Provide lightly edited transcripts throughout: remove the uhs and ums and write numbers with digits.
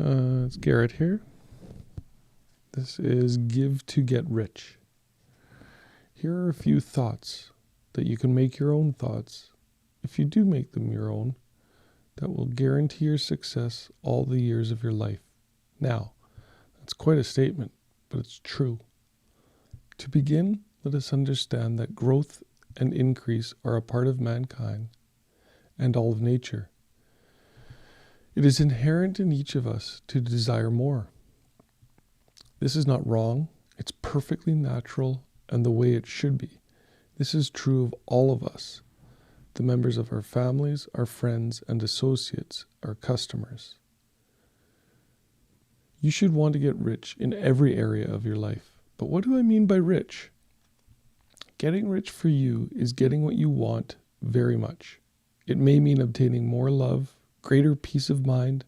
It's Garrett here. This is Give to Get Rich. Here are a few thoughts that you can make your own thoughts. If you do make them your own, that will guarantee your success all the years of your life. Now, that's quite a statement, but it's true. To begin, let us understand that growth and increase are a part of mankind and all of nature. It is inherent in each of us to desire more. This is not wrong. It's perfectly natural and the way it should be. This is true of all of us, the members of our families, our friends and associates, our customers. You should want to get rich in every area of your life. But what do I mean by rich? Getting rich for you is getting what you want very much. It may mean obtaining more love, greater peace of mind,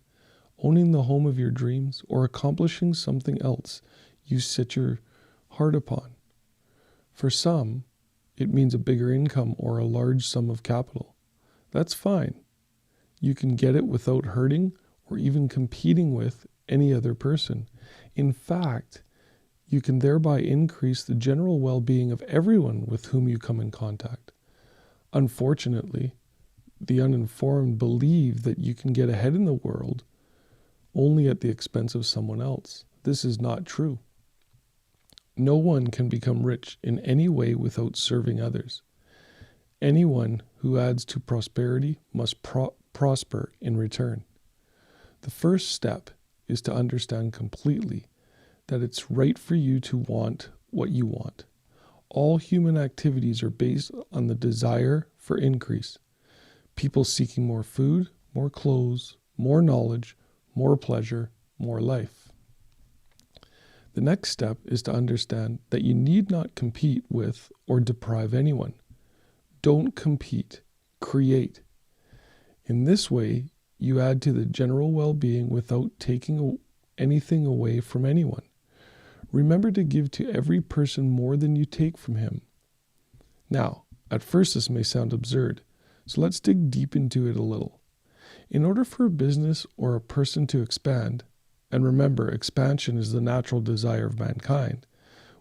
owning the home of your dreams, or accomplishing something else you set your heart upon. For some, it means a bigger income or a large sum of capital. That's fine. You can get it without hurting or even competing with any other person. In fact, you can thereby increase the general well-being of everyone with whom you come in contact. Unfortunately, the uninformed believe that you can get ahead in the world only at the expense of someone else. This is not true. No one can become rich in any way without serving others. Anyone who adds to prosperity must prosper in return. The first step is to understand completely that it's right for you to want what you want. All human activities are based on the desire for increase. People seeking more food, more clothes, more knowledge, more pleasure, more life. The next step is to understand that you need not compete with or deprive anyone. Don't compete, create. In this way, you add to the general well-being without taking anything away from anyone. Remember to give to every person more than you take from him. Now, at first this may sound absurd, so let's dig deep into it a little. In order for a business or a person to expand, and remember, expansion is the natural desire of mankind,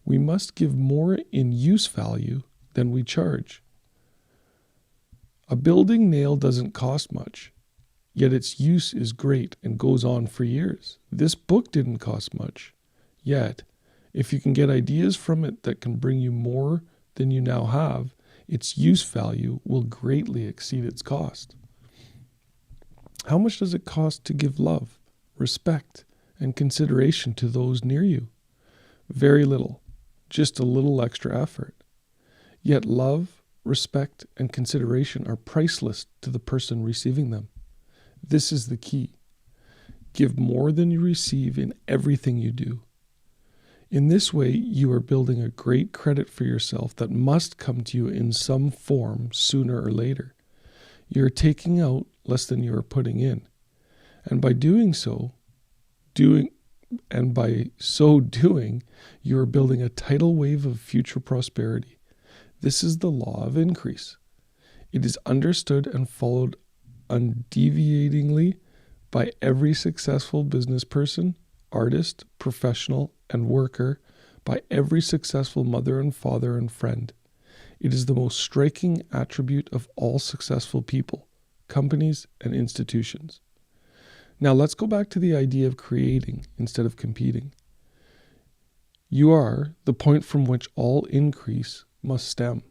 we must give more in use value than we charge. A building nail doesn't cost much, yet its use is great and goes on for years. This book didn't cost much, yet if you can get ideas from it that can bring you more than you now have, its use value will greatly exceed its cost. How much does it cost to give love, respect, and consideration to those near you? Very little, just a little extra effort. Yet love, respect, and consideration are priceless to the person receiving them. This is the key. Give more than you receive in everything you do. In this way, you are building a great credit for yourself that must come to you in some form sooner or later. You are taking out less than you are putting in. And by so doing, you are building a tidal wave of future prosperity. This is the law of increase. It is understood and followed undeviatingly by every successful business person, artist, professional, and worker, by every successful mother and father and friend. It is the most striking attribute of all successful people, companies, and institutions. Now let's go back to the idea of creating instead of competing. You are the point from which all increase must stem.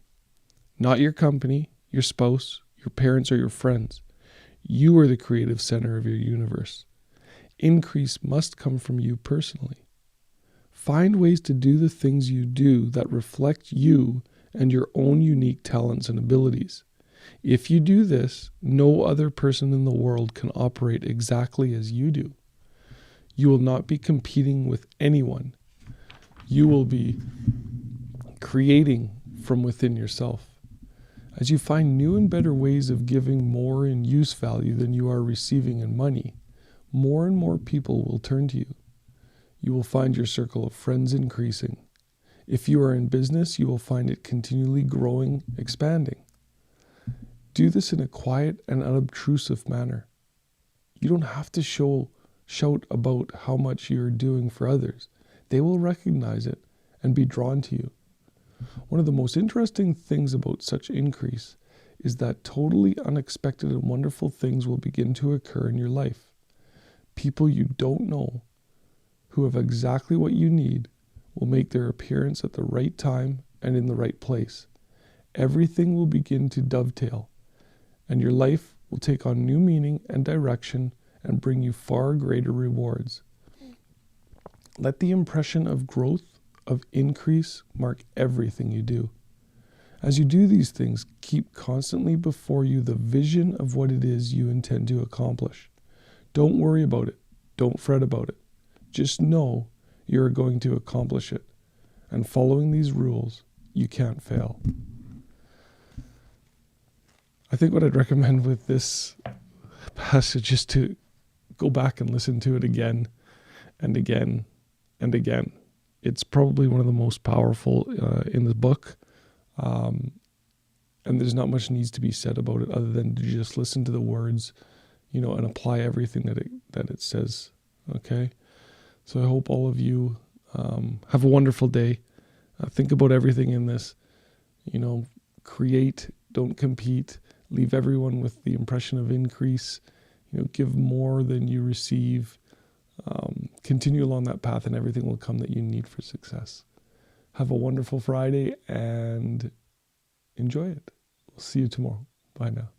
Not your company, your spouse, your parents, or your friends. You are the creative center of your universe. Increase must come from you personally. Find ways to do the things you do that reflect you and your own unique talents and abilities. If you do this, no other person in the world can operate exactly as you do. You will not be competing with anyone. You will be creating from within yourself. As you find new and better ways of giving more in use value than you are receiving in money, more and more people will turn to you. You will find your circle of friends increasing. If you are in business, you will find it continually growing, expanding. Do this in a quiet and unobtrusive manner. You don't have to show shout about how much you're doing for others. They will recognize it and be drawn to you. One of the most interesting things about such increase is that totally unexpected and wonderful things will begin to occur in your life. People you don't know, who have exactly what you need, will make their appearance at the right time and in the right place. Everything will begin to dovetail, and your life will take on new meaning and direction and bring you far greater rewards. Let the impression of growth, of increase, mark everything you do. As you do these things, keep constantly before you the vision of what it is you intend to accomplish. Don't worry about it. Don't fret about it. Just know you're going to accomplish it. And following these rules, you can't fail. I think what I'd recommend with this passage is to go back and listen to it again and again and again. It's probably one of the most powerful in the book. And there's not much needs to be said about it other than to just listen to the words, and apply everything that it says. Okay? So I hope all of you have a wonderful day. Think about everything in this. Create, don't compete. Leave everyone with the impression of increase. Give more than you receive. Continue along that path and everything will come that you need for success. Have a wonderful Friday and enjoy it. We'll see you tomorrow. Bye now.